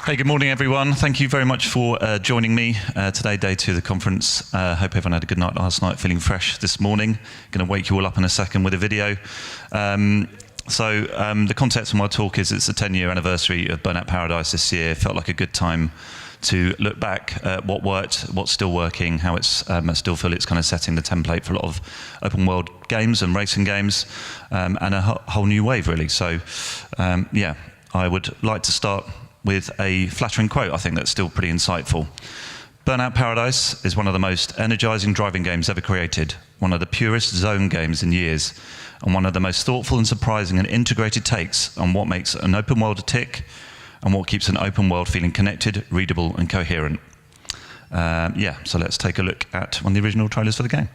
Hey, good morning, everyone. Thank you very much for joining me today, day 2 of the conference. Hope everyone had a good night last night, feeling fresh this morning. Going to wake you all up in a second with a video. The context of my talk is it's the 10-year anniversary of Burnout Paradise this year. Felt like a good time to look back at what worked, what's still working, how it's I still feel it's kind of setting the template for a lot of open world games and racing games, and a whole new wave, really. So, yeah, I would like to start with a flattering quote, I think, that's still pretty insightful. Burnout Paradise is one of the most energizing driving games ever created, one of the purest zone games in years, and one of the most thoughtful and surprising and integrated takes on what makes an open world a tick and what keeps an open world feeling connected, readable, and coherent. So let's take a look at one of the original trailers for the game.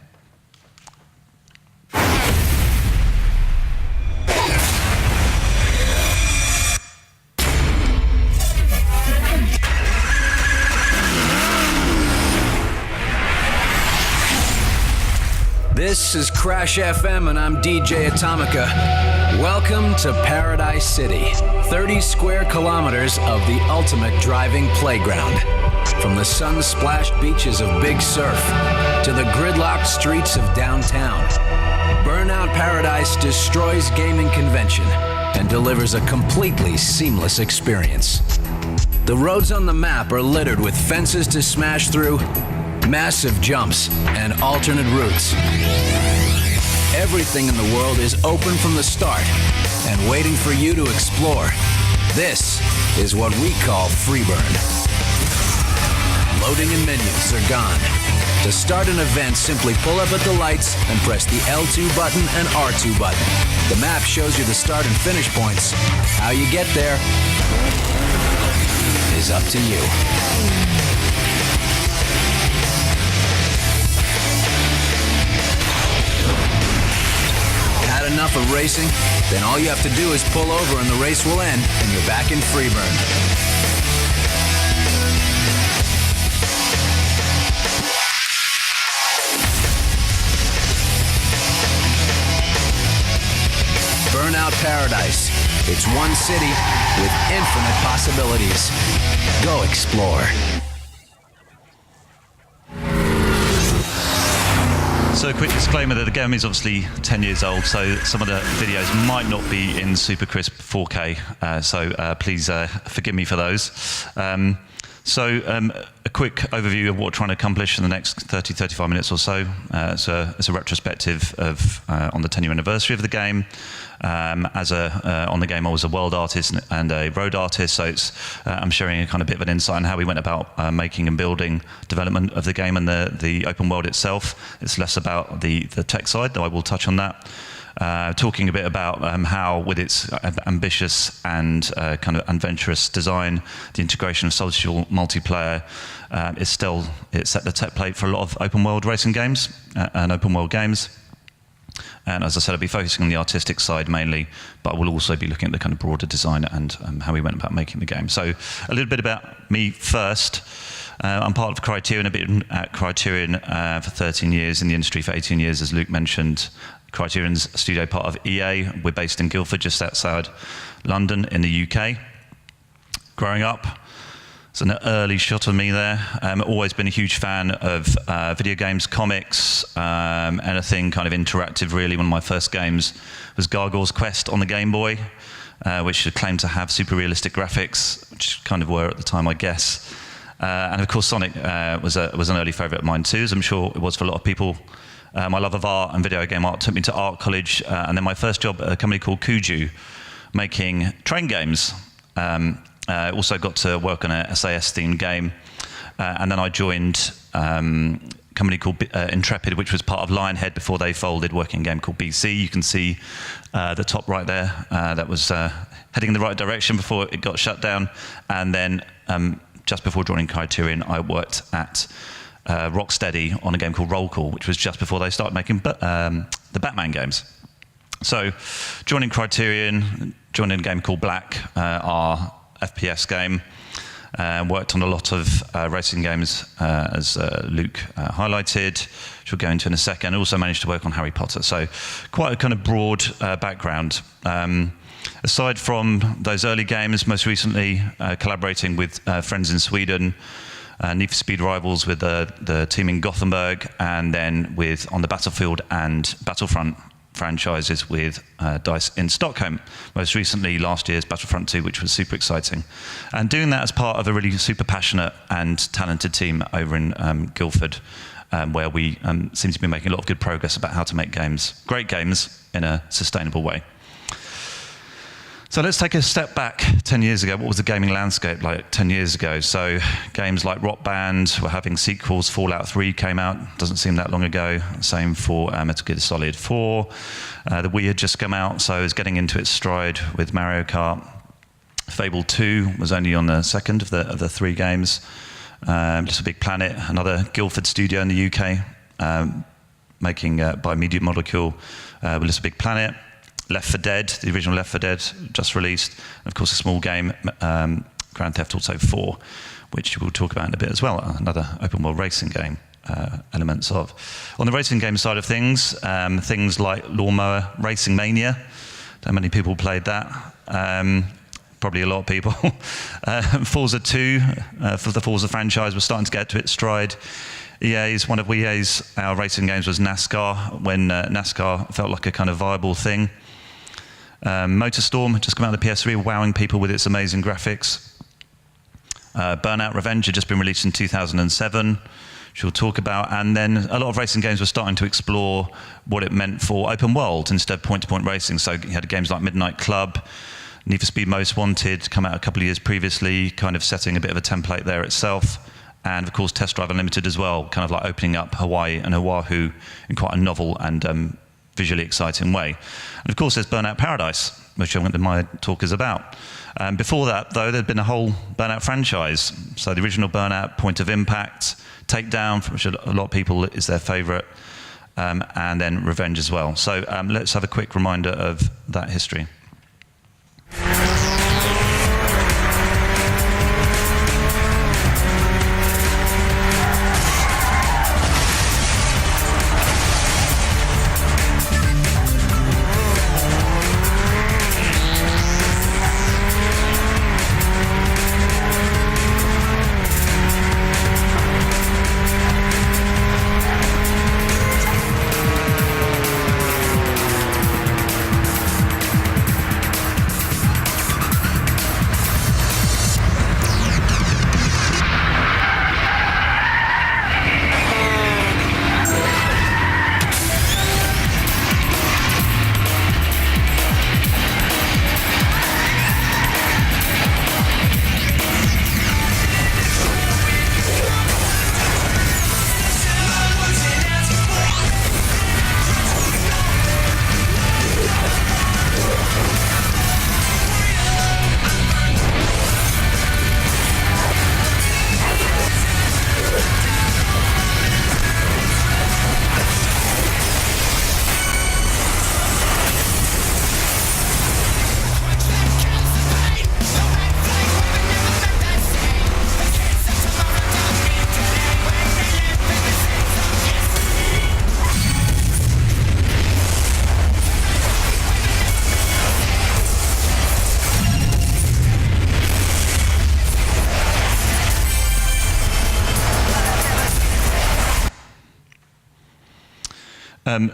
This is Crash FM and I'm DJ Atomica. Welcome to Paradise City, 30 square kilometers of the ultimate driving playground. From the sun-splashed beaches of Big Surf to the gridlocked streets of downtown, Burnout Paradise destroys gaming convention and delivers a completely seamless experience. The roads on the map are littered with fences to smash through, massive jumps, and alternate routes. Everything in the world is open from the start and waiting for you to explore. This is what we call Freeburn. Loading and menus are gone. To start an event, simply pull up at the lights and press the L2 button and R2 button. The map shows you the start and finish points. How you get there is up to you. Had enough of racing? Then all you have to do is pull over and the race will end and you're back in Freeburn. Burnout Paradise. It's one city with infinite possibilities. Go explore. So a quick disclaimer that the game is obviously 10 years old, so some of the videos might not be in super crisp 4K, please forgive me for those. A quick overview of what we're trying to accomplish in the next 30-35 minutes or so. It's a retrospective of on the 10-year anniversary of the game. On the game, I was a world artist and a road artist, so I'm sharing a kind of bit of an insight on how we went about making and building development of the game and the open world itself. It's less about the tech side, though I will touch on that. Talking a bit about how, with its ambitious and kind of adventurous design, the integration of social multiplayer it set the template for a lot of open world racing games and open world games. And as I said, I'll be focusing on the artistic side mainly, but we'll also be looking at the kind of broader design and how we went about making the game. So a little bit about me first. I'm part of Criterion. I've been at Criterion for 13 years, in the industry for 18 years, as Luke mentioned. Criterion's a studio part of EA. We're based in Guildford, just outside London in the UK. Growing up, it's an early shot of me there. Always been a huge fan of video games, comics, anything kind of interactive, really. One of my first games was Gargoyle's Quest on the Game Boy, which claimed to have super realistic graphics, which kind of were at the time, I guess. And of course, Sonic was an early favourite of mine too, as I'm sure it was for a lot of people. My love of art and video game art took me to art college, and then my first job at a company called Kuju, making train games. Also got to work on a SAS-themed game, and then I joined a company called Intrepid, which was part of Lionhead before they folded, working a game called BC. You can see the top right there. That was heading in the right direction before it got shut down. And then just before joining Criterion, I worked at Rocksteady on a game called Roll Call, which was just before they started making the Batman games. So joining Criterion, joining a game called Black, our FPS game, worked on a lot of racing games, as Luke highlighted, which we'll go into in a second. Also managed to work on Harry Potter, so quite a kind of broad background. Aside from those early games, most recently collaborating with friends in Sweden, Need for Speed Rivals with the team in Gothenburg, and then with on the Battlefield and Battlefront franchises with DICE in Stockholm. Most recently, last year's Battlefront 2, which was super exciting. And doing that as part of a really super passionate and talented team over in Guildford, where we seem to be making a lot of good progress about how to make games, great games, in a sustainable way. So let's take a step back 10 years ago. What was the gaming landscape like 10 years ago? So games like Rock Band were having sequels. Fallout 3 came out, doesn't seem that long ago. Same for Metal Gear Solid 4. The Wii had just come out, so it was getting into its stride with Mario Kart. Fable 2 was only on the second of the three games. Little Big Planet, another Guildford studio in the UK, making by Media Molecule with Little Big Planet. Left 4 Dead, the original Left 4 Dead, just released. And of course, a small game, Grand Theft Auto 4, which we'll talk about in a bit as well, another open world racing game, elements of. On the racing game side of things, things like Lawnmower Racing Mania, don't many people played that. Probably a lot of people. Forza 2, for the Forza franchise, was starting to get to its stride. One of EA's, our racing games was NASCAR, when NASCAR felt like a kind of viable thing. Motorstorm just come out of the PS3, wowing people with its amazing graphics. Burnout Revenge had just been released in 2007, which we'll talk about. And then a lot of racing games were starting to explore what it meant for open world instead of point-to-point racing. So you had games like Midnight Club, Need for Speed Most Wanted, come out a couple of years previously, kind of setting a bit of a template there itself. And of course, Test Drive Unlimited as well, kind of like opening up Hawaii and Oahu in quite a novel and visually exciting way. And of course, there's Burnout Paradise, which my talk is about. Before that, though, there'd been a whole Burnout franchise. So the original Burnout, Point of Impact, Takedown, which a lot of people is their favorite, and then Revenge as well. So let's have a quick reminder of that history.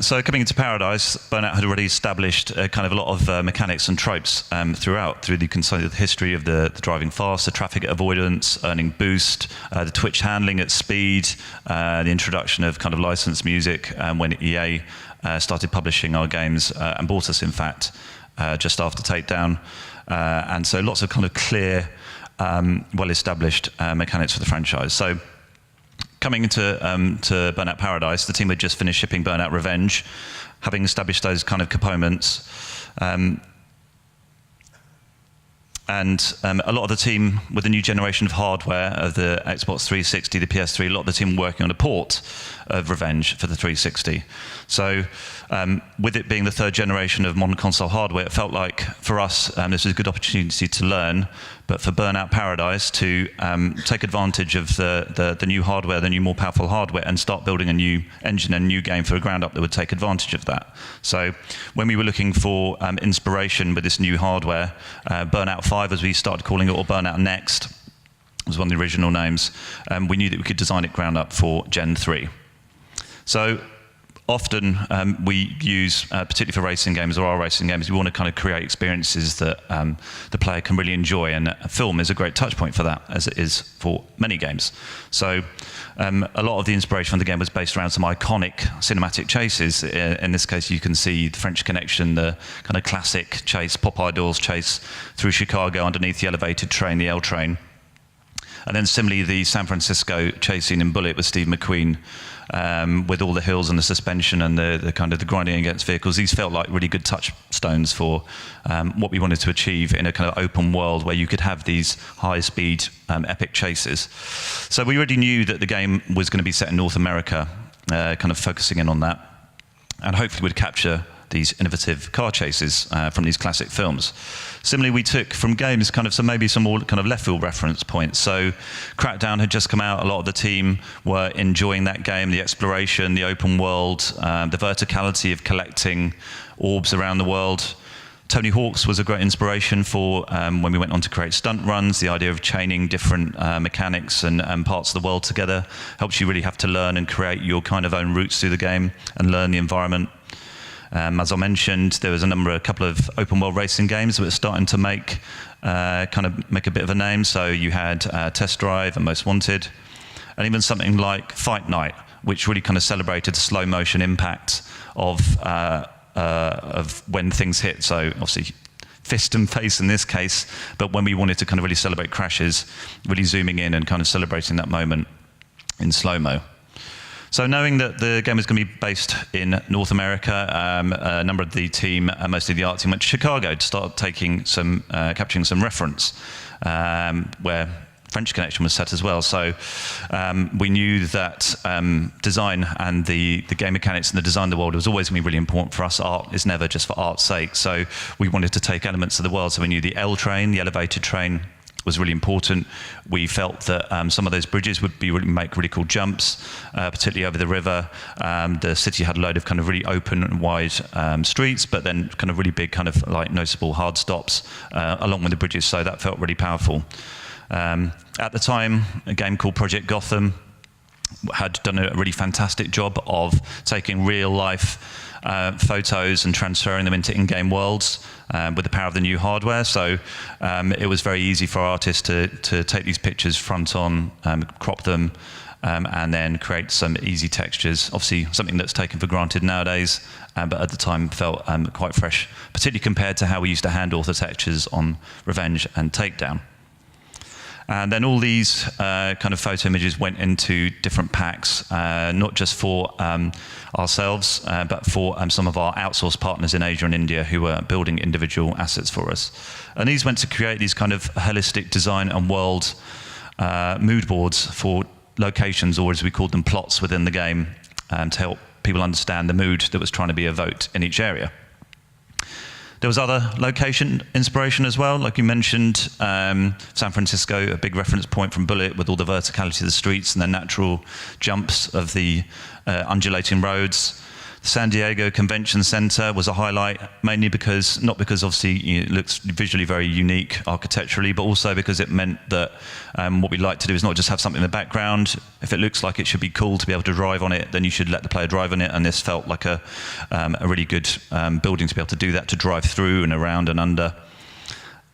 So coming into Paradise, Burnout had already established kind of a lot of mechanics and tropes through the history of the driving fast, the traffic avoidance, earning boost, the twitch handling at speed, the introduction of kind of licensed music when EA started publishing our games and bought us, in fact, just after Takedown. And so lots of kind of clear, well-established mechanics for the franchise. So coming into to Burnout Paradise, the team had just finished shipping Burnout Revenge, having established those kind of components. And a lot of the team, with the new generation of hardware of the Xbox 360, the PS3, a lot of the team were working on a port of Revenge for the 360. So with it being the third generation of modern console hardware, it felt like, for us, this was a good opportunity to learn, but for Burnout Paradise to take advantage of the new hardware, the new more powerful hardware, and start building a new engine and a new game for a ground up that would take advantage of that. So when we were looking for inspiration with this new hardware, Burnout 5, as we started calling it, or Burnout Next, was one of the original names, we knew that we could design it ground up for Gen 3. So often we use, particularly for racing games or our racing games, we want to kind of create experiences that the player can really enjoy, and a film is a great touch point for that, as it is for many games. So a lot of the inspiration for the game was based around some iconic cinematic chases. In this case, you can see the French Connection, the kind of classic chase, Pop Idol's chase through Chicago underneath the elevated train, the L train. And then similarly, the San Francisco chase scene in Bullet with Steve McQueen, with all the hills and the suspension and the kind of the grinding against vehicles. These felt like really good touchstones for what we wanted to achieve in a kind of open world where you could have these high-speed epic chases. So we already knew that the game was going to be set in North America, kind of focusing in on that, and hopefully would capture these innovative car chases from these classic films. Similarly, we took from games kind of some more kind of left field reference points. So Crackdown had just come out. A lot of the team were enjoying that game, the exploration, the open world, the verticality of collecting orbs around the world. Tony Hawk's was a great inspiration for when we went on to create stunt runs. The idea of chaining different mechanics and parts of the world together helps you really have to learn and create your kind of own routes through the game and learn the environment. As I mentioned, there was a couple of open world racing games that were starting to make a bit of a name. So you had Test Drive and Most Wanted, and even something like Fight Night, which really kind of celebrated the slow motion impact of when things hit. So obviously fist and face in this case, but when we wanted to kind of really celebrate crashes, really zooming in and kind of celebrating that moment in slow-mo. So knowing that the game was going to be based in North America, a number of the team, mostly the art team, went to Chicago to start capturing some reference, where French Connection was set as well. So we knew that design and the game mechanics and the design of the world was always going to be really important for us. Art is never just for art's sake. So we wanted to take elements of the world. So we knew the L train, the elevated train, was really important. We felt that some of those bridges would make really cool jumps, particularly over the river. The city had a load of kind of really open and wide streets, but then kind of really big kind of like noticeable hard stops along with the bridges, so that felt really powerful. At the time, a game called Project Gotham had done a really fantastic job of taking real life photos and transferring them into in-game worlds with the power of the new hardware. So it was very easy for artists to take these pictures front on, crop them, and then create some easy textures. Obviously something that's taken for granted nowadays, but at the time felt quite fresh, particularly compared to how we used to handle the textures on Revenge and Takedown. And then all these kind of photo images went into different packs, not just for ourselves, but for some of our outsourced partners in Asia and India who were building individual assets for us. And these went to create these kind of holistic design and world mood boards for locations, or as we called them, plots within the game, to help people understand the mood that was trying to be evoked in each area. There was other location inspiration as well, like you mentioned, San Francisco, a big reference point from Bullet with all the verticality of the streets and the natural jumps of the undulating roads. The San Diego Convention Center was a highlight, mainly because, not because obviously it looks visually very unique architecturally, but also because it meant that what we like to do is not just have something in the background. If it looks like it should be cool to be able to drive on it, then you should let the player drive on it, and this felt like a really good building to be able to do that, to drive through and around and under.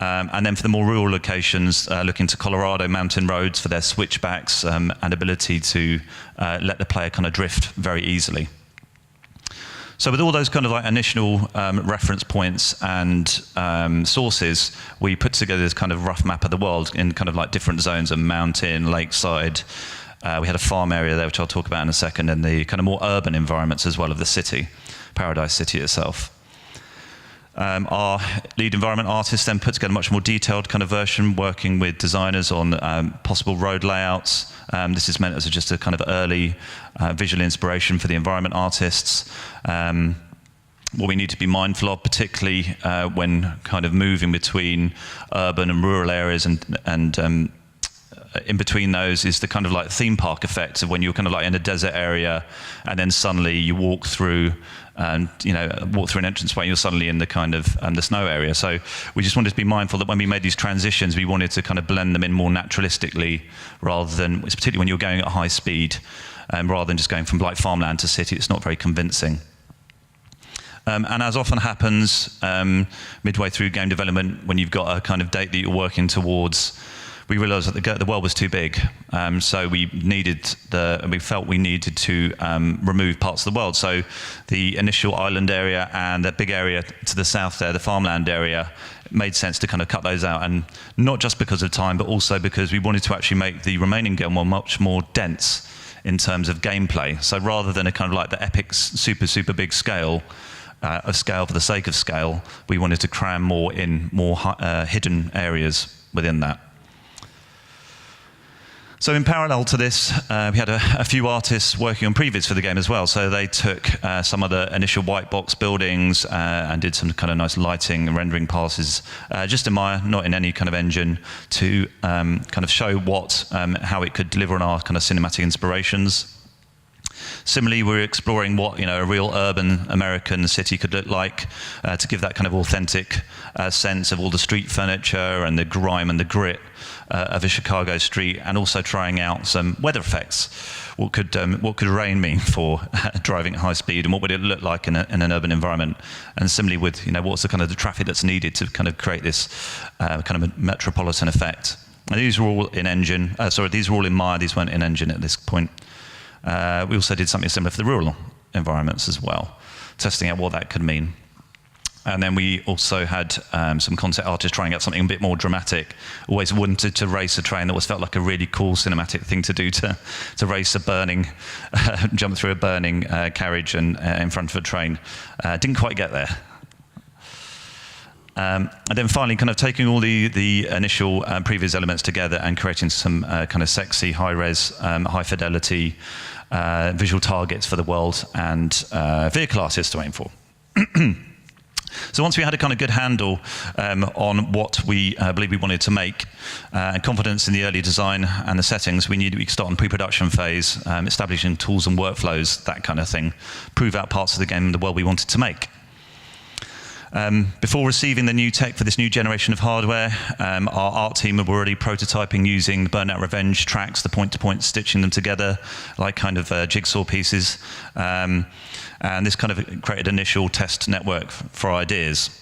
And then for the more rural locations, looking to Colorado mountain roads for their switchbacks and ability to let the player kind of drift very easily. So with all those kind of like initial reference points and sources, we put together this kind of rough map of the world in kind of like different zones of mountain, lakeside. We had a farm area there, which I'll talk about in a second, and the kind of more urban environments as well of the city, Paradise City itself. Our lead environment artist then put together a much more detailed kind of version, working with designers on possible road layouts. This is meant as just a kind of early visual inspiration for the environment artists. what we need to be mindful of, particularly when kind of moving between urban and rural areas, and in between those is the kind of like theme park effect of when you're kind of like in a desert area and then suddenly you walk through and walk through an entranceway and you're suddenly in the kind of the snow area. So we just wanted to be mindful that when we made these transitions, we wanted to kind of blend them in more naturalistically, rather than, particularly when you're going at high speed, rather than just going from like farmland to city. It's not very convincing. And as often happens midway through game development, when you've got a kind of date that you're working towards, we realised that the world was too big, so we felt we needed to remove parts of the world. So the initial island area and the big area to the south there, the farmland area, it made sense to kind of cut those out, and not just because of time, but also because we wanted to actually make the remaining game world much more dense in terms of gameplay. So rather than a kind of like the epic, super big scale, of scale for the sake of scale, we wanted to cram more in more hidden areas within that. So in parallel to this, we had a few artists working on previews for the game as well. So they took some of the initial white box buildings and did some kind of nice lighting and rendering passes, just in Maya, not in any kind of engine, to kind of show how it could deliver on our kind of cinematic inspirations. Similarly, we're exploring what a real urban American city could look like, to give that kind of authentic sense of all the street furniture and the grime and the grit of a Chicago street, and also trying out some weather effects. What could rain mean for driving at high speed, and what would it look like in an urban environment? And similarly with what's the kind of the traffic that's needed to kind of create this kind of metropolitan effect. And these were all in engine. These were all in Maya. These weren't in engine at this point. We also did something similar for the rural environments as well, testing out what that could mean. And then we also had some concept artists trying out something a bit more dramatic. Always wanted to race a train. That felt like a really cool cinematic thing to do, to race a burning, jump through a burning carriage and in front of a train. Didn't quite get there. And then finally, kind of taking all the initial previous elements together and creating some kind of sexy, high-res, high-fidelity visual targets for the world and vehicle artists to aim for. So once we had a kind of good handle on what we believed we wanted to make, and confidence in the early design and the settings, we knew that we could start on pre-production phase, establishing tools and workflows, that kind of thing, prove out parts of the game and the world we wanted to make. Before receiving the new tech for this new generation of hardware, our art team were already prototyping using the Burnout Revenge tracks, the point-to-point, stitching them together like kind of jigsaw pieces. And this kind of created an initial test network for ideas.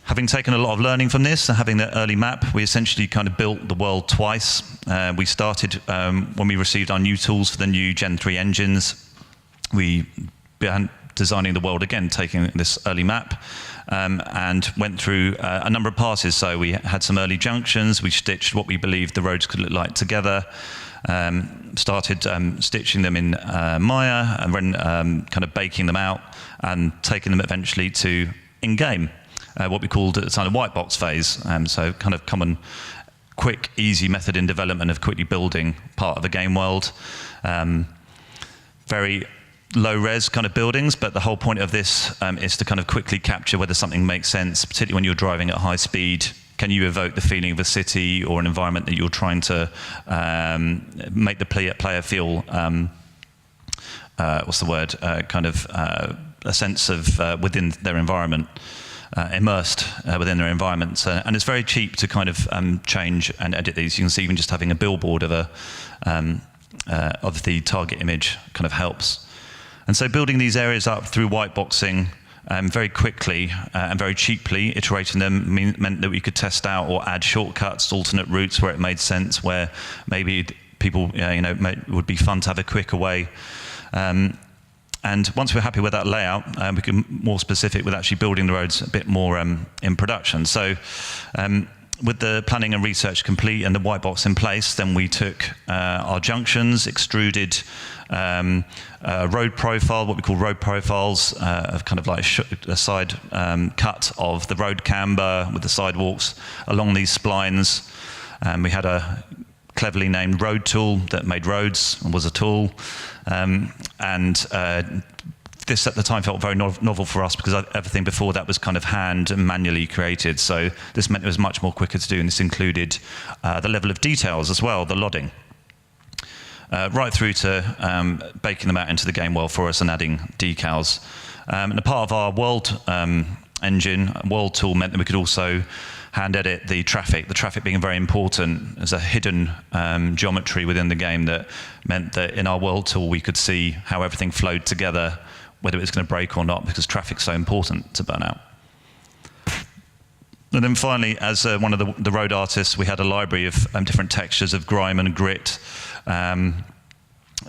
Having taken a lot of learning from this and having the early map, we essentially kind of built the world twice. We started when we received our new tools for the new Gen 3 engines. We began designing the world again, taking this early map, and went through a number of passes. So we had some early junctions, we stitched what we believed the roads could look like together, started stitching them in Maya, and then kind of baking them out and taking them eventually to in-game, what we called at the time the white box phase. So kind of common, quick, easy method in development of quickly building part of a game world. Very low-res kind of buildings, but the whole point of this is to kind of quickly capture whether something makes sense, particularly when you're driving at high speed. Can you evoke the feeling of a city or an environment that you're trying to make the player feel, what's the word, kind of a sense of within their environment, immersed within their environment. And it's very cheap to kind of change and edit these. You can see even just having a billboard of the target image kind of helps. And so building these areas up through whiteboxing very quickly and very cheaply, iterating them, meant that we could test out or add shortcuts, alternate routes where it made sense, where maybe people, would be fun to have a quicker way. And once we're happy with that layout, we can be more specific with actually building the roads a bit more in production. So with the planning and research complete and the white box in place, then we took our junctions, extruded road profile, what we call road profiles, of kind of like a side cut of the road camber with the sidewalks along these splines. We had a cleverly named road tool that made roads and was a tool, and this at the time felt very novel for us because everything before that was kind of hand and manually created. So this meant it was much more quicker to do, and this included the level of details as well, the lodding. Right through to baking them out into the game world for us and adding decals. And a part of our world engine, world tool, meant that we could also hand edit the traffic being very important as a hidden geometry within the game that meant that in our world tool we could see how everything flowed together, whether it was going to break or not, because traffic's so important to Burnout. And then finally, as one of the road artists, we had a library of different textures of grime and grit,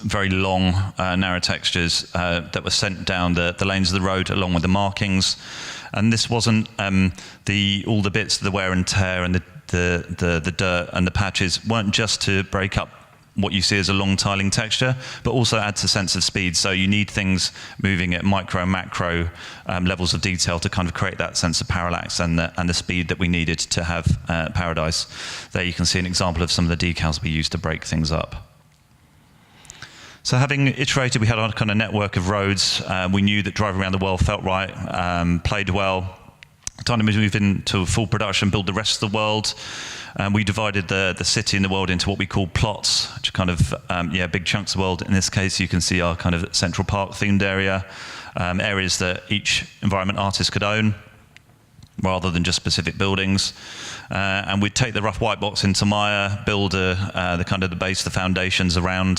very long, narrow textures that were sent down the lanes of the road along with the markings. And this wasn't all the bits, the wear and tear and the dirt and the patches weren't just to break up what you see as a long tiling texture, but also adds a sense of speed. So you need things moving at micro and macro levels of detail to kind of create that sense of parallax and the speed that we needed to have Paradise. There you can see an example of some of the decals we used to break things up. So having iterated, we had our kind of network of roads. We knew that driving around the world felt right, played well. Time to move into full production, build the rest of the world. We divided the city and the world into what we call plots, which are kind of big chunks of the world. In this case, you can see our kind of Central Park themed area, areas that each environment artist could own, rather than just specific buildings. And we'd take the rough white box into Maya, build the kind of the base, the foundations around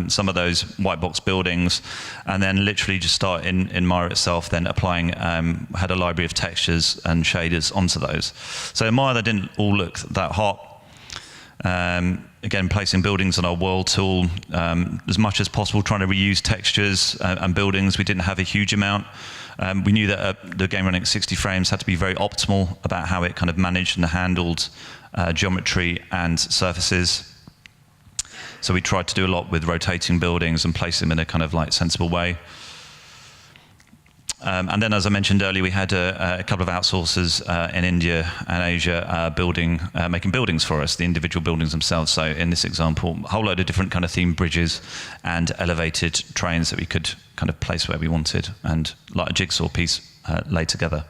some of those white box buildings, and then literally just start in Maya itself, then applying, had a library of textures and shaders onto those. So in Maya, they didn't all look that hot. Again, placing buildings on our world tool, as much as possible, trying to reuse textures and buildings. We didn't have a huge amount. We knew that the game running at 60 frames had to be very optimal about how it kind of managed and handled geometry and surfaces. So we tried to do a lot with rotating buildings and place them in a kind of like sensible way. And then, as I mentioned earlier, we had a couple of outsourcers in India and Asia making buildings for us, the individual buildings themselves. So in this example, a whole load of different kind of themed bridges and elevated trains that we could kind of place where we wanted, and like a jigsaw piece laid together.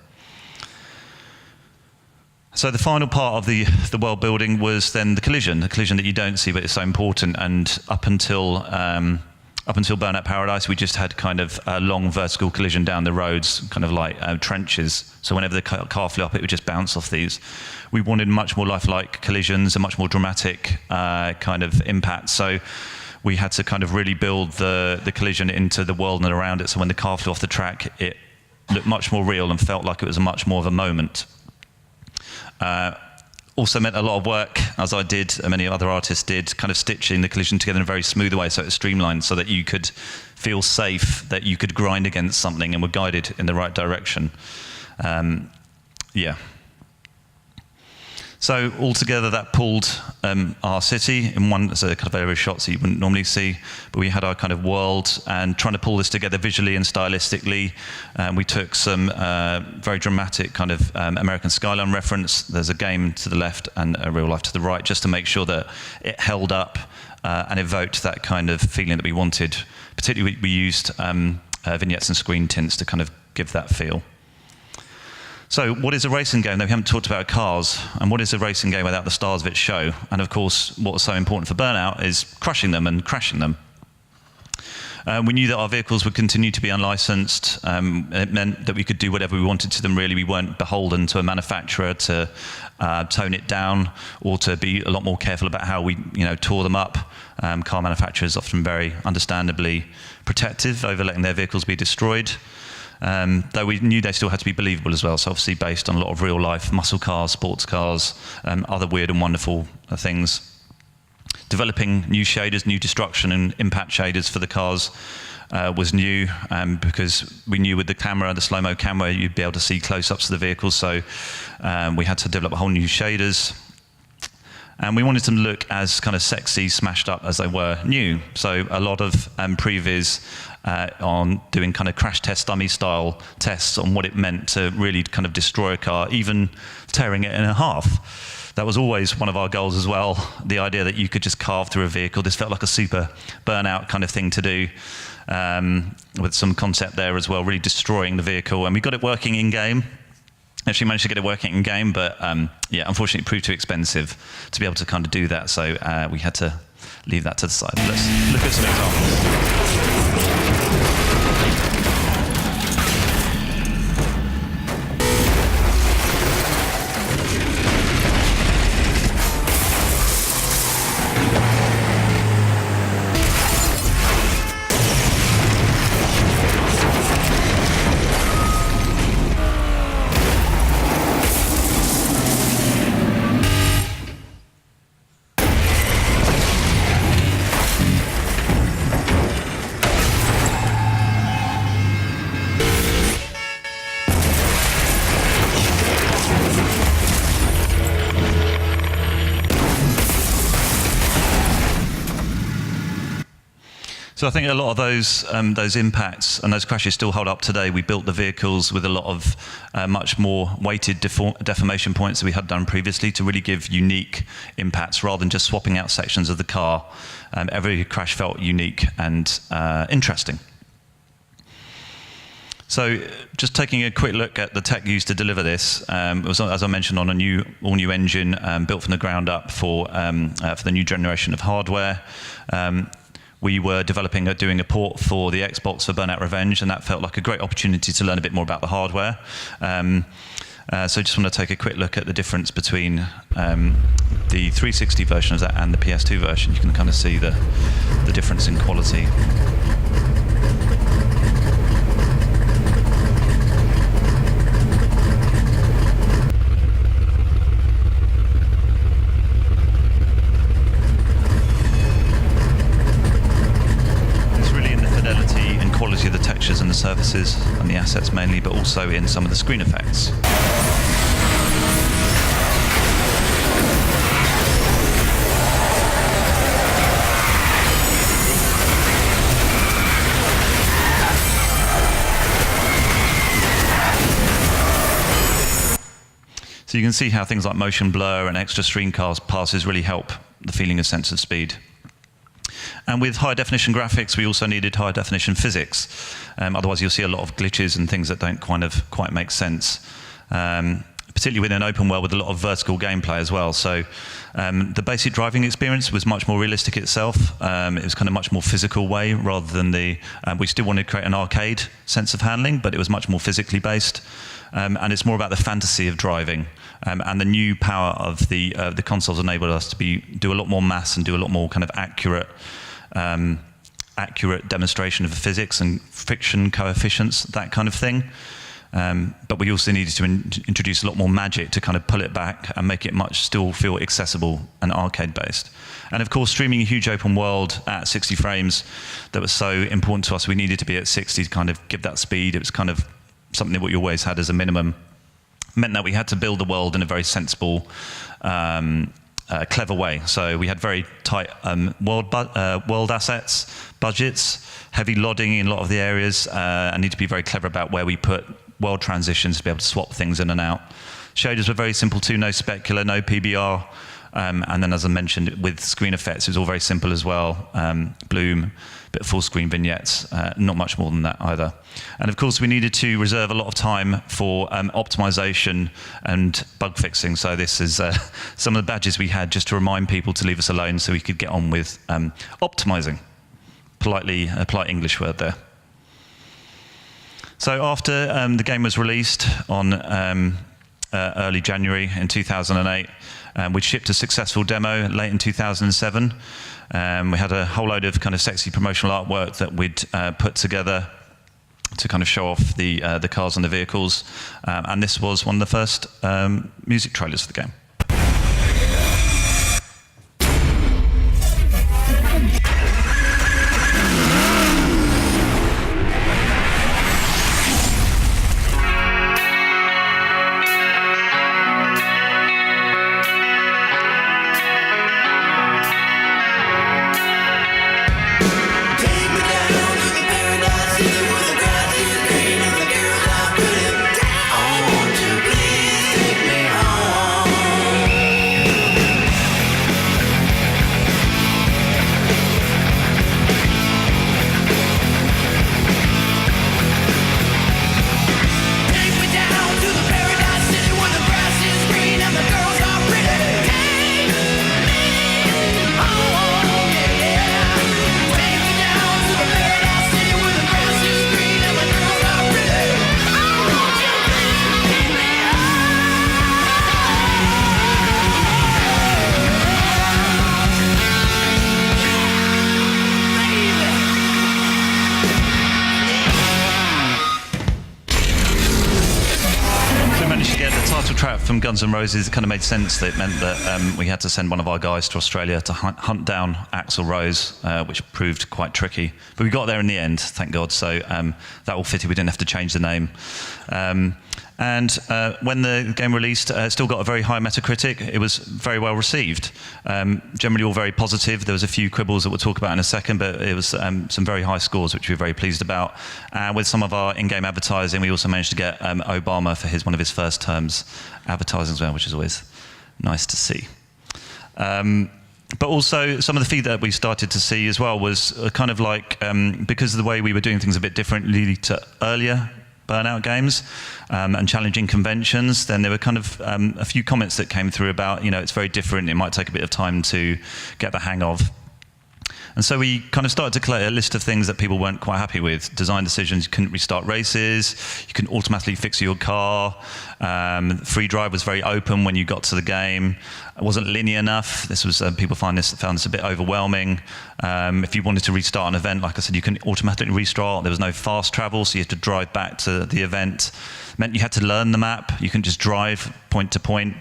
So the final part of the world building was then the collision that you don't see, but it's so important. And up until Burnout Paradise, we just had kind of a long vertical collision down the roads, kind of like trenches. So whenever the car flew up, it would just bounce off these. We wanted much more lifelike collisions, a much more dramatic kind of impact. So we had to kind of really build the collision into the world and around it. So when the car flew off the track, it looked much more real and felt like it was much more of a moment. Also meant a lot of work, as I did, and many other artists did, kind of stitching the collision together in a very smooth way so it was streamlined, so that you could feel safe, that you could grind against something and were guided in the right direction. So altogether that pulled our city in one as a kind of area shots that you wouldn't normally see, but we had our kind of world, and trying to pull this together visually and stylistically. We took some very dramatic kind of American skyline reference. There's a game to the left and a real life to the right, just to make sure that it held up and evoked that kind of feeling that we wanted. Particularly we used vignettes and screen tints to kind of give that feel. So what is a racing game? We haven't talked about cars. And what is a racing game without the stars of its show? And of course, what was so important for Burnout is crushing them and crashing them. We knew that our vehicles would continue to be unlicensed. It meant that we could do whatever we wanted to them, really. We weren't beholden to a manufacturer to tone it down or to be a lot more careful about how we tore them up. Car manufacturers often very understandably protective over letting their vehicles be destroyed. Though we knew they still had to be believable as well, so obviously based on a lot of real life muscle cars, sports cars, other weird and wonderful things. Developing new shaders, new destruction and impact shaders for the cars was new, because we knew with the camera, the slow-mo camera, you'd be able to see close-ups of the vehicles, so we had to develop a whole new shaders. And we wanted them to look as kind of sexy, smashed up as they were new. So a lot of previs on doing kind of crash test dummy style tests on what it meant to really kind of destroy a car, even tearing it in half. that was always one of our goals as well, the idea that you could just carve through a vehicle. This felt like a super Burnout kind of thing to do, with some concept there as well, really destroying the vehicle. And we got it working in-game. Actually managed to get it working in-game, but yeah, unfortunately it proved too expensive to be able to kind of do that, so we had to leave that to the side. Let's look at some examples. So I think a lot of those impacts and those crashes still hold up today. We built the vehicles with a lot of much more weighted deformation points than we had done previously to really give unique impacts rather than just swapping out sections of the car. Every crash felt unique and interesting. So just taking a quick look at the tech used to deliver this, it was, as I mentioned, on a all-new engine built from the ground up for the new generation of hardware. We were doing a port for the Xbox for Burnout Revenge, and that felt like a great opportunity to learn a bit more about the hardware. So just want to take a quick look at the difference between the 360 version of that and the PS2 version. You can kind of see the difference in quality. Quality of the textures and the surfaces and the assets mainly, but also in some of the screen effects. So you can see how things like motion blur and extra screen passes really help the feeling of sense of speed. And with high definition graphics, we also needed high definition physics. Otherwise, you'll see a lot of glitches and things that don't quite make sense. Particularly within an open world with a lot of vertical gameplay as well. So the basic driving experience was much more realistic itself. It was kind of much more physical way rather than we still wanted to create an arcade sense of handling, but it was much more physically based. And it's more about the fantasy of driving. And the new power of the consoles enabled us to do a lot more maths and do a lot more kind of accurate demonstration of physics and friction coefficients, that kind of thing. But we also needed to introduce a lot more magic to kind of pull it back and make it still feel accessible and arcade-based. And of course, streaming a huge open world at 60 frames, that was so important to us. We needed to be at 60 to kind of give that speed. It was kind of something that we always had as a minimum. Meant that we had to build the world in a very sensible, clever way. So we had very tight world assets, budgets, heavy lodding in a lot of the areas, and need to be very clever about where we put world transitions to be able to swap things in and out. Shaders were very simple too, no specular, no PBR, and then as I mentioned, with screen effects, it was all very simple as well. Bloom, bit of full screen vignettes, not much more than that either. And of course, we needed to reserve a lot of time for optimization and bug fixing. So this is some of the badges we had just to remind people to leave us alone so we could get on with optimizing. Politely, a polite English word there. So after the game was released on early January in 2008, we shipped a successful demo late in 2007. We had a whole load of kind of sexy promotional artwork that we'd put together to kind of show off the cars and the vehicles. And this was one of the first music trailers for the game. I want to please take me home. from Guns N' Roses, it kind of made sense that it meant that we had to send one of our guys to Australia to hunt down Axl Rose, which proved quite tricky. But we got there in the end, thank God, so that all fitted. We didn't have to change the name. And when the game released, it still got a very high Metacritic. It was very well received. Generally all very positive. There was a few quibbles that we'll talk about in a second, but it was some very high scores, which we were very pleased about. With some of our in-game advertising, we also managed to get Obama for one of his first terms advertising as well, which is always nice to see. But also some of the feedback we started to see as well was kind of like, because of the way we were doing things a bit differently to earlier Burnout games and challenging conventions, then there were kind of a few comments that came through about, it's very different, it might take a bit of time to get the hang of. And so we kind of started to collect a list of things that people weren't quite happy with. Design decisions, you couldn't restart races, you couldn't automatically fix your car, free drive was very open when you got to the game, it wasn't linear enough. This was, people found this a bit overwhelming. If you wanted to restart an event, like I said, you couldn't automatically restart, there was no fast travel, so you had to drive back to the event. It meant you had to learn the map, you couldn't just drive point to point,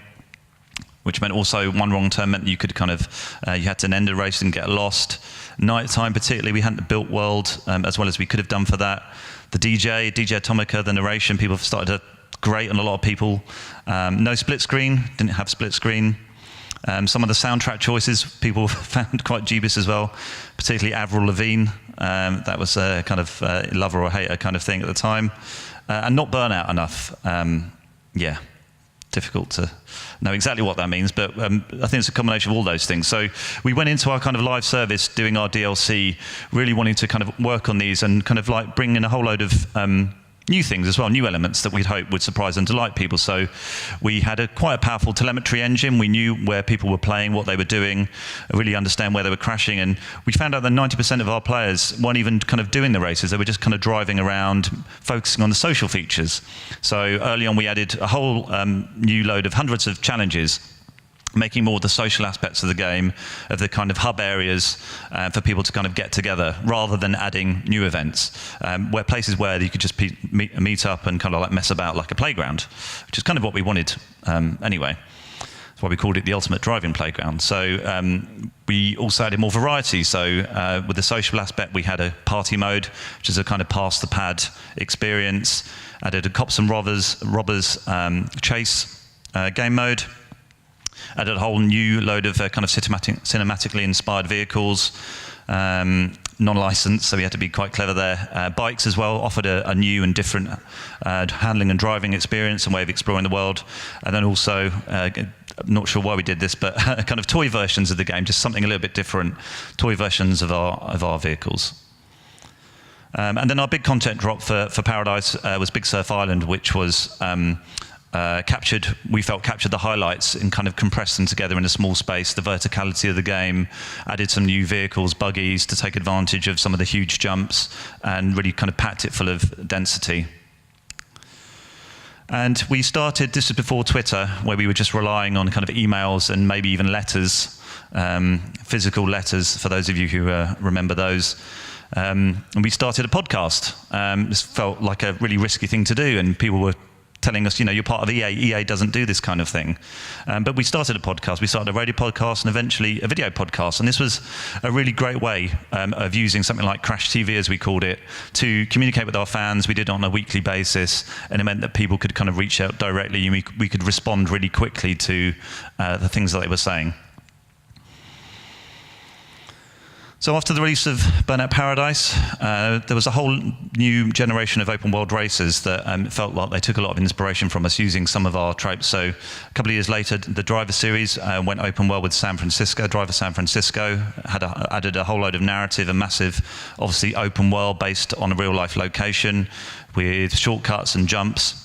which meant also one wrong turn meant you could kind of, you had to end a race and get lost. Nighttime particularly, we hadn't built world as well as we could have done for that. The DJ Atomica, the narration, people started to grate on a lot of people. No split screen, didn't have split screen. Some of the soundtrack choices people found quite dubious as well, particularly Avril Lavigne. That was a kind of lover or hater kind of thing at the time. And not Burnout enough. Yeah. Difficult to know exactly what that means, but I think it's a combination of all those things. So we went into our kind of live service doing our DLC, really wanting to kind of work on these and kind of like bring in a whole load of new things as well, new elements that we'd hope would surprise and delight people. So we had quite a powerful telemetry engine. We knew where people were playing, what they were doing, really understand where they were crashing. And we found out that 90% of our players weren't even kind of doing the races. They were just kind of driving around, focusing on the social features. So early on, we added a whole new load of hundreds of challenges, making more of the social aspects of the game, of the kind of hub areas for people to kind of get together, rather than adding new events, where places where you could just meet up and kind of like mess about like a playground, which is kind of what we wanted anyway. That's why we called it the ultimate driving playground. So we also added more variety. So with the social aspect, we had a party mode, which is a kind of pass the pad experience. Added a cops and robbers chase game mode. Added a whole new load of kind of cinematically inspired vehicles, non-licensed, so we had to be quite clever there. Bikes as well offered a new and different handling and driving experience and way of exploring the world. And then also, I'm not sure why we did this, but kind of toy versions of the game, just something a little bit different, toy versions of our vehicles. And then our big content drop for Paradise was Big Surf Island, which was we felt captured the highlights and kind of compressed them together in a small space, the verticality of the game, added some new vehicles, buggies to take advantage of some of the huge jumps and really kind of packed it full of density. And we started, this was before Twitter, where we were just relying on kind of emails and maybe even letters, physical letters, for those of you who remember those. And we started a podcast. This felt like a really risky thing to do, and people were telling us, you're part of EA. EA doesn't do this kind of thing. But we started a podcast. We started a radio podcast and eventually a video podcast. And this was a really great way of using something like Crash TV, as we called it, to communicate with our fans. We did it on a weekly basis, and it meant that people could kind of reach out directly, and we could respond really quickly to the things that they were saying. So after the release of Burnout Paradise, there was a whole new generation of open world racers that felt like they took a lot of inspiration from us using some of our tropes. So a couple of years later, the Driver series went open world with San Francisco. Driver San Francisco added a whole load of narrative, a massive, obviously open world based on a real life location with shortcuts and jumps.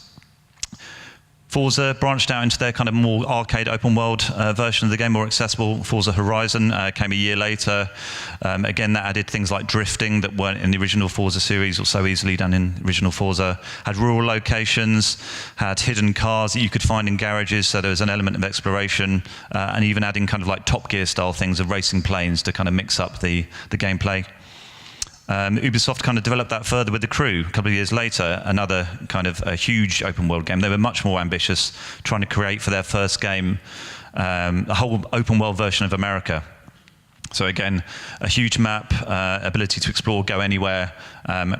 Forza branched out into their kind of more arcade open world version of the game, more accessible. Forza Horizon came a year later. Again, that added things like drifting that weren't in the original Forza series or so easily done in original Forza. Had rural locations, had hidden cars that you could find in garages, so there was an element of exploration, and even adding kind of like Top Gear style things of racing planes to kind of mix up the gameplay. Ubisoft kind of developed that further with The Crew. A couple of years later, another kind of a huge open world game. They were much more ambitious, trying to create for their first game a whole open world version of America. So again, a huge map, ability to explore, go anywhere,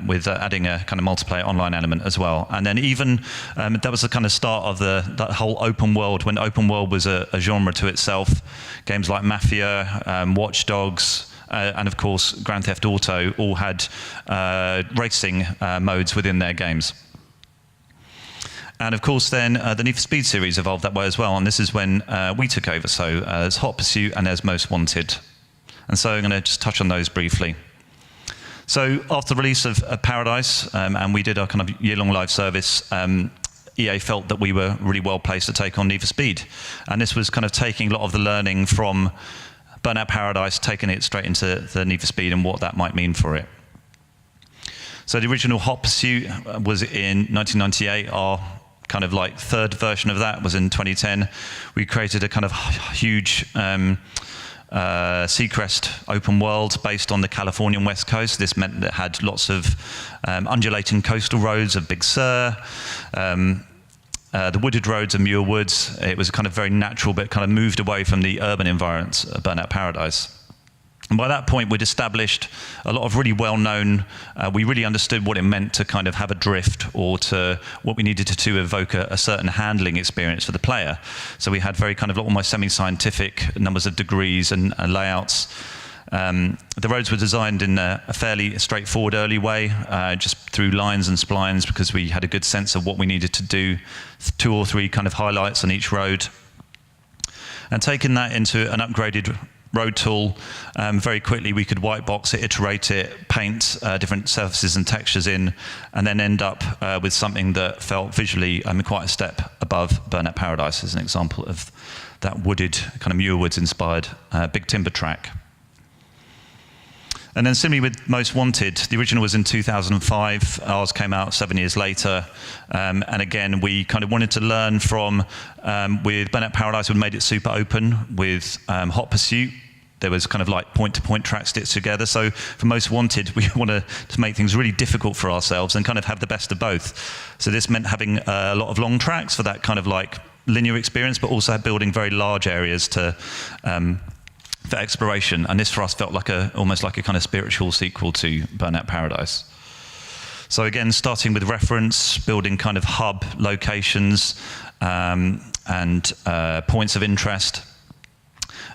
with adding a kind of multiplayer online element as well. And then even, that was the kind of start of that whole open world, when open world was a genre to itself. Games like Mafia, Watch Dogs, and of course Grand Theft Auto all had racing modes within their games. And of course then the Need for Speed series evolved that way as well, and this is when we took over. So there's Hot Pursuit and there's Most Wanted. And so I'm going to just touch on those briefly. So after the release of Paradise, and we did our kind of year-long live service, EA felt that we were really well placed to take on Need for Speed. And this was kind of taking a lot of the learning from Burnout Paradise, taking it straight into the Need for Speed and what that might mean for it. So the original Hot Pursuit was in 1998. Our kind of like third version of that was in 2010. We created a kind of huge Seacrest open world based on the Californian West Coast. This meant that it had lots of undulating coastal roads of Big Sur, the wooded roads of Muir Woods. It was kind of very natural, but kind of moved away from the urban environments of Burnout Paradise. And by that point, we'd established a lot of really well-known, we really understood what it meant to kind of have a drift, or to what we needed to evoke a certain handling experience for the player. So we had very kind of almost semi-scientific numbers of degrees and layouts. The roads were designed in a fairly straightforward early way, just through lines and splines, because we had a good sense of what we needed to do, 2 or 3 kind of highlights on each road. And taking that into an upgraded road tool, very quickly we could white box it, iterate it, paint different surfaces and textures in, and then end up with something that felt visually quite a step above Burnout Paradise, as an example of that wooded, kind of Muir Woods inspired big timber track. And then similarly with Most Wanted, the original was in 2005, ours came out 7 years later, and again we kind of wanted to learn from, with Burnout Paradise we made it super open. With Hot Pursuit there was kind of like point-to-point tracks stitched together. So for Most Wanted we wanted to make things really difficult for ourselves and kind of have the best of both. So this meant having a lot of long tracks for that kind of like linear experience, but also building very large areas to for exploration, and this for us felt like almost like a kind of spiritual sequel to Burnout Paradise. So again, starting with reference, building kind of hub locations and points of interest,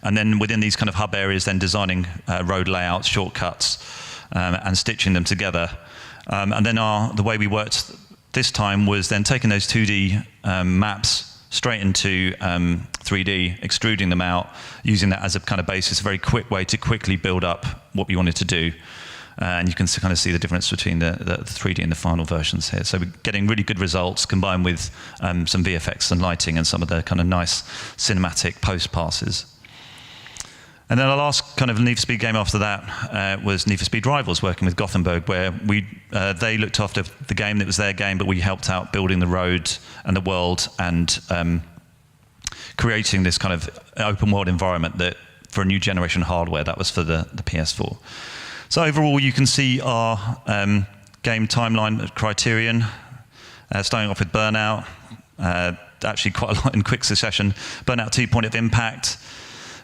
and then within these kind of hub areas, then designing road layouts, shortcuts, and stitching them together. And then the way we worked this time was then taking those 2D maps straight into 3D, extruding them out, using that as a kind of basis, a very quick way to quickly build up what we wanted to do. And you can kind of see the difference between the 3D and the final versions here. So we're getting really good results combined with some VFX and lighting and some of the kind of nice cinematic post passes. And then our last kind of Need for Speed game after that was Need for Speed Rivals, working with Gotham, where they looked after the game that was their game, but we helped out building the road and the world and creating this kind of open world environment that for a new generation hardware, that was for the PS4. So overall, you can see our game timeline at Criterion, starting off with Burnout, actually quite a lot in quick succession. Burnout 2, Point of Impact.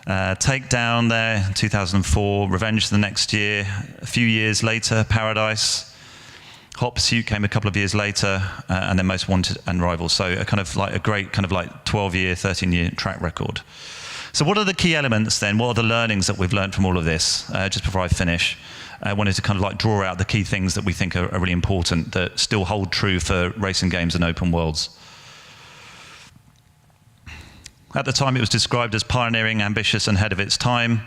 Takedown there, 2004, Revenge the next year, a few years later, Paradise, Hot Pursuit came a couple of years later, and then Most Wanted and Rivals. So a kind of like a great kind of like 12-year, 13-year track record. So what are the key elements then? What are the learnings that we've learned from all of this? Just before I finish, I wanted to kind of like draw out the key things that we think are really important, that still hold true for racing games and open worlds. At the time, it was described as pioneering, ambitious, and ahead of its time,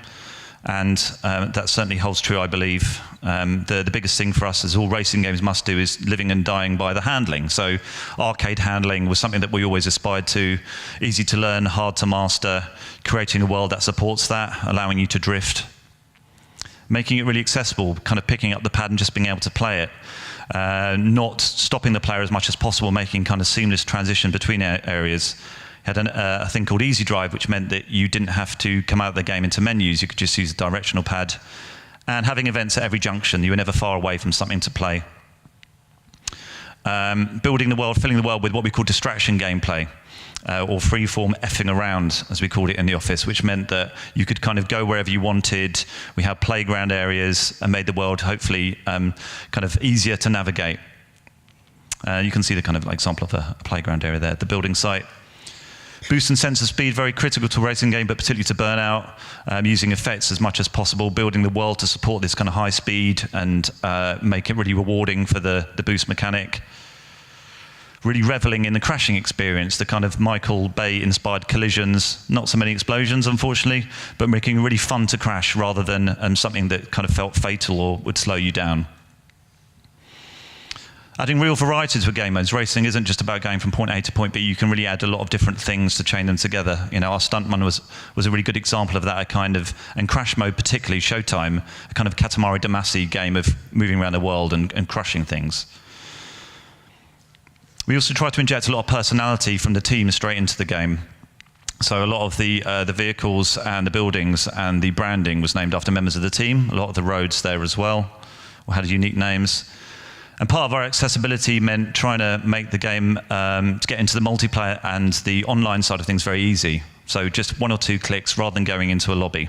and that certainly holds true, I believe. The biggest thing for us, as all racing games must do, is living and dying by the handling. So arcade handling was something that we always aspired to. Easy to learn, hard to master, creating a world that supports that, allowing you to drift. Making it really accessible, kind of picking up the pad and just being able to play it. Not stopping the player as much as possible, making kind of seamless transition between areas. Had a thing called Easy Drive, which meant that you didn't have to come out of the game into menus. You could just use a directional pad and having events at every junction. You were never far away from something to play. Building the world, filling the world with what we call distraction gameplay, or free-form effing around, as we called it in the office, which meant that you could kind of go wherever you wanted. We had playground areas and made the world hopefully kind of easier to navigate. You can see the kind of example of a playground area there at the building site. Boost and sense of speed, very critical to a racing game, but particularly to Burnout, using effects as much as possible, building the world to support this kind of high speed and make it really rewarding for the boost mechanic. Really reveling in the crashing experience, the kind of Michael Bay-inspired collisions, not so many explosions, unfortunately, but making it really fun to crash rather than something that kind of felt fatal or would slow you down. Adding real variety to a game modes. Racing isn't just about going from point A to point B. You can really add a lot of different things to chain them together. You know, our Stuntman was a really good example of that, and Crash Mode particularly, Showtime, a kind of Katamari Damacy game of moving around the world and crushing things. We also try to inject a lot of personality from the team straight into the game. So a lot of the vehicles and the buildings and the branding was named after members of the team. A lot of the roads there as well had unique names. And part of our accessibility meant trying to make the game to get into the multiplayer and the online side of things very easy. So just 1 or 2 clicks rather than going into a lobby.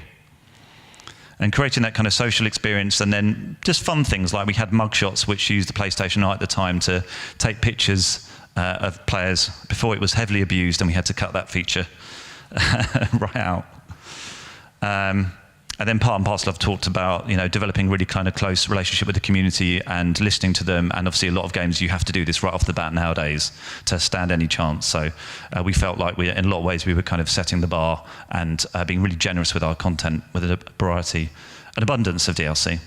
And creating that kind of social experience, and then just fun things like we had mugshots, which used the PlayStation Eye at the time to take pictures of players before it was heavily abused, and we had to cut that feature right out. And then part and parcel I've talked about, you know, developing really kind of close relationship with the community and listening to them. And obviously a lot of games you have to do this right off the bat nowadays to stand any chance. So we felt like in a lot of ways we were kind of setting the bar and being really generous with our content, with a variety, an abundance of DLC.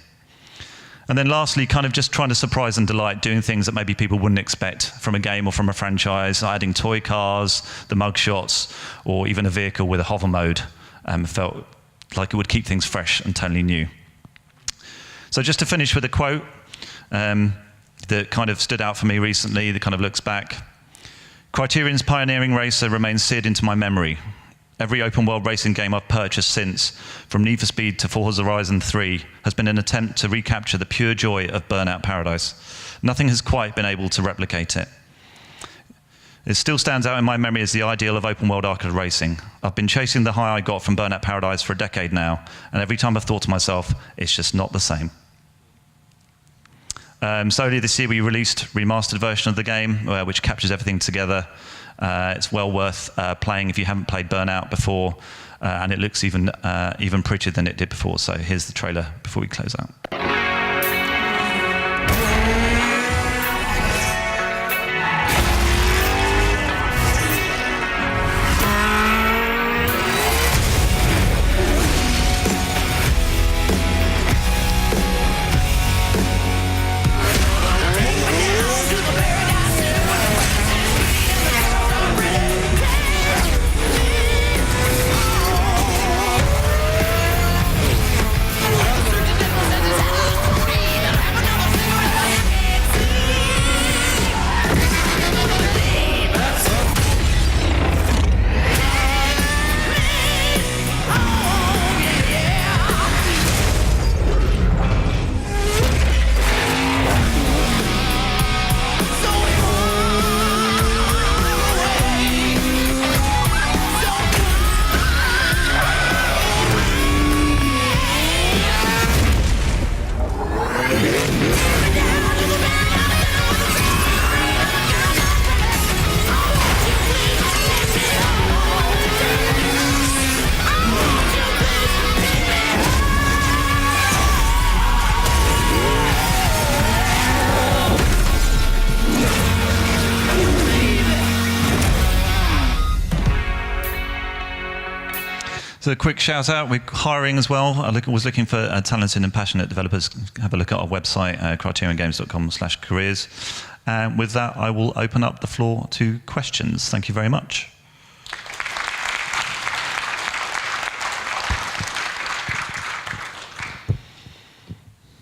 And then lastly, kind of just trying to surprise and delight, doing things that maybe people wouldn't expect from a game or from a franchise, adding toy cars, the mugshots, or even a vehicle with a hover mode. Felt like it would keep things fresh and totally new. So just to finish with a quote that kind of stood out for me recently, that kind of looks back. Criterion's pioneering racer remains seared into my memory. Every open world racing game I've purchased since, from Need for Speed to Forza Horizon 3, has been an attempt to recapture the pure joy of Burnout Paradise. Nothing has quite been able to replicate it. It still stands out in my memory as the ideal of open world arcade racing. I've been chasing the high I got from Burnout Paradise for a decade now, and every time I've thought to myself, it's just not the same. So earlier this year we released a remastered version of the game, which captures everything together. It's well worth playing if you haven't played Burnout before, and it looks even prettier than it did before. So here's the trailer before we close out. So a quick shout out, we're hiring as well. I was looking for talented and passionate developers. Have a look at our website, criteriongames.com/careers. And with that, I will open up the floor to questions. Thank you very much.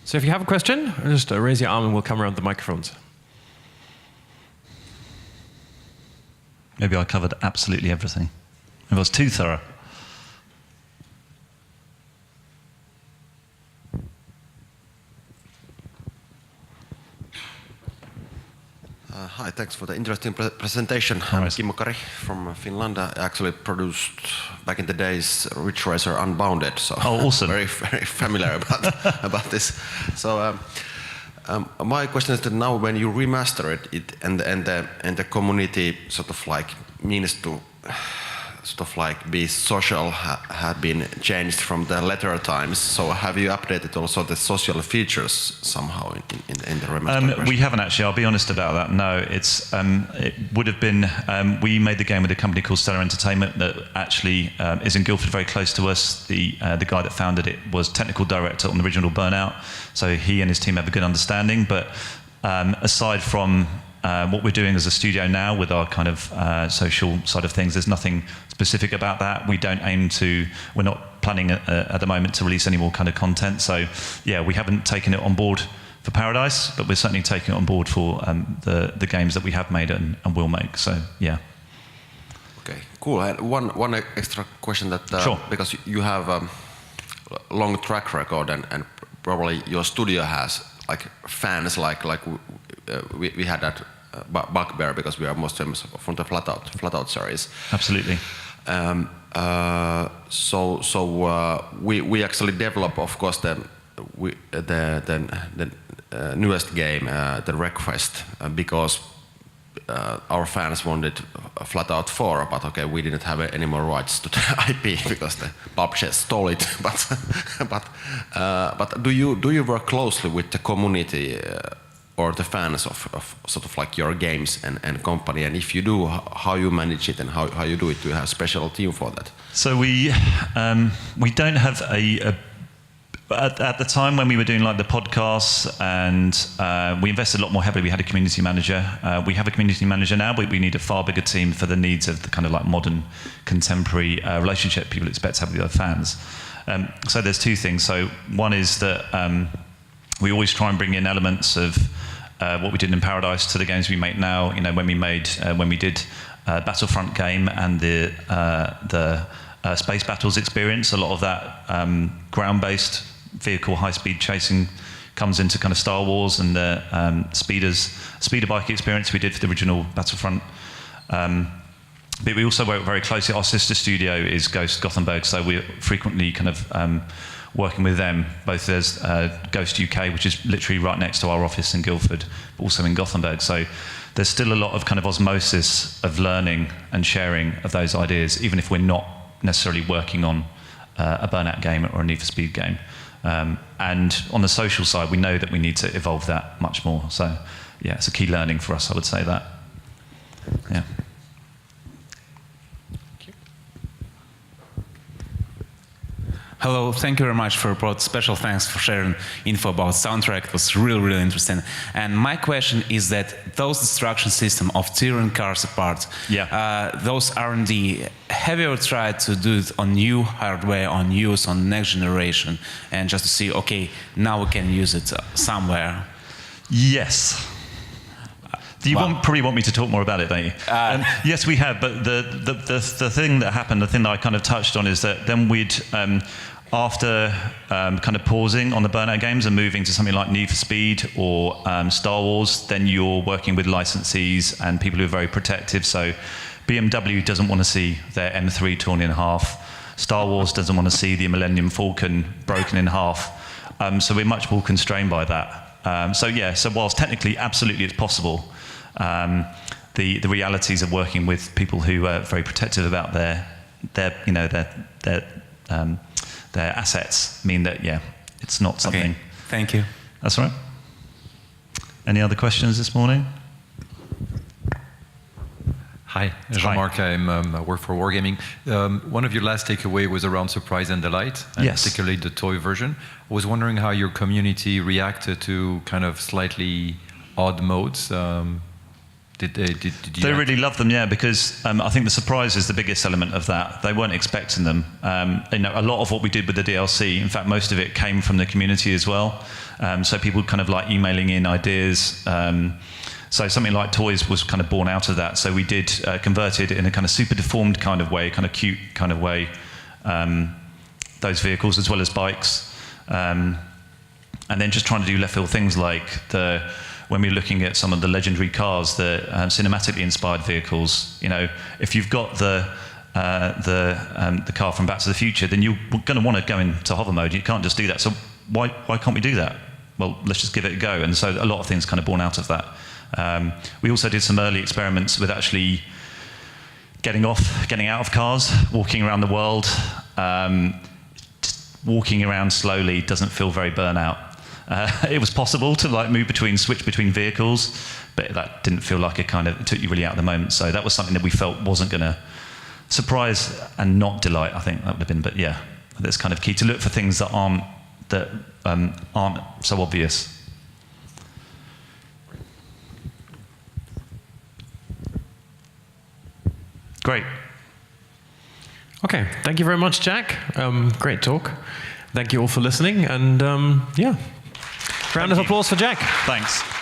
So if you have a question, just raise your arm and we'll come around the microphones. Maybe I covered absolutely everything. Maybe I was too thorough. Hi, thanks for the interesting presentation. I'm Kimmo Kari from Finland. I actually produced, back in the days, Ridge Racer Unbounded, so awesome. very familiar about this. So my question is that now when you remaster it and the community sort of like means to sort of like be social had been changed from the later times. So have you updated also the social features somehow in the remastered version? We haven't actually. I'll be honest about that. No, it would have been. We made the game with a company called Stellar Entertainment that actually is in Guildford, very close to us. The guy that founded it was technical director on the original Burnout, so he and his team have a good understanding. But aside from what we're doing as a studio now with our kind of social side of things, there's nothing specific about that. We don't aim to, we're not planning at the moment to release any more kind of content. So yeah, we haven't taken it on board for Paradise, but we're certainly taking it on board for the games that we have made and will make. So yeah. Okay, cool. And one extra question that, sure. Because you have a long track record and probably your studio has like fans like we had that bugbear because we are most famous from the Flatout series. Absolutely. We actually develop, of course, the newest game, the Request, because our fans wanted Flatout 4, but okay, we didn't have any more rights to the IP because the publisher stole it. But do you work closely with the community or the fans of sort of like your games and company? And if you do, how you manage it and how you do it? Do you have a special team for that? So we don't have at the time when we were doing like the podcasts and we invested a lot more heavily, we had a community manager. We have a community manager now, but we need a far bigger team for the needs of the kind of like modern contemporary relationship people expect to have with their fans. So there's two things. So one is that we always try and bring in elements of what we did in Paradise to the games we make now. You know, when we did Battlefront game and the Space Battles experience, a lot of that ground-based vehicle high-speed chasing comes into kind of Star Wars and the speeder bike experience we did for the original Battlefront. But we also work very closely. Our sister studio is Gothenburg, so we're frequently kind of working with them, both as Ghost UK, which is literally right next to our office in Guildford, but also in Gothenburg. So there's still a lot of kind of osmosis of learning and sharing of those ideas, even if we're not necessarily working on a Burnout game or a Need for Speed game. And on the social side, we know that we need to evolve that much more. So yeah, it's a key learning for us, I would say that. Yeah. Hello, thank you very much for both. Special thanks for sharing info about soundtrack. It was really, really interesting. And my question is that those destruction system of tearing cars apart, those R&D, have you ever tried to do it on new hardware, on next generation, and just to see, okay, now we can use it somewhere? Yes. You probably want me to talk more about it, don't you? Yes, we have, but the thing that happened, the thing that I kind of touched on is that then we'd, after kind of pausing on the Burnout games and moving to something like Need for Speed or Star Wars, then you're working with licensees and people who are very protective. So BMW doesn't want to see their M3 torn in half. Star Wars doesn't want to see the Millennium Falcon broken in half. So we're much more constrained by that. So whilst technically, absolutely it's possible, the realities of working with people who are very protective about their assets mean that it's not something. Okay. Thank you. That's all right. Any other questions this morning? Hi, Jean-Marc. I work for Wargaming. One of your last takeaway was around surprise and delight, and yes, particularly the toy version. I was wondering how your community reacted to kind of slightly odd modes. Did you? They really love them, because I think the surprise is the biggest element of that. They weren't expecting them. A lot of what we did with the DLC, in fact, most of it came from the community as well. So people kind of like emailing in ideas. So something like toys was kind of born out of that. So we did convert it in a kind of super deformed kind of way, kind of cute kind of way, those vehicles as well as bikes. And then just trying to do left field things like when we're looking at some of the legendary cars, the cinematically inspired vehicles. You know, if you've got the car from Back to the Future, then you're going to want to go into hover mode. You can't just do that. So why can't we do that? Well, let's just give it a go. And so a lot of things kind of born out of that. We also did some early experiments with actually getting out of cars, walking around the world. Walking around slowly doesn't feel very burnout. It was possible to like switch between vehicles, but that didn't feel like it took you really out of the moment. So that was something that we felt wasn't going to surprise and not delight. I think that would have been, but yeah, that's kind of key to look for things that aren't so obvious. Great. Okay, thank you very much, Jack. Great talk. Thank you all for listening, and yeah, round of applause for Jack. Thanks.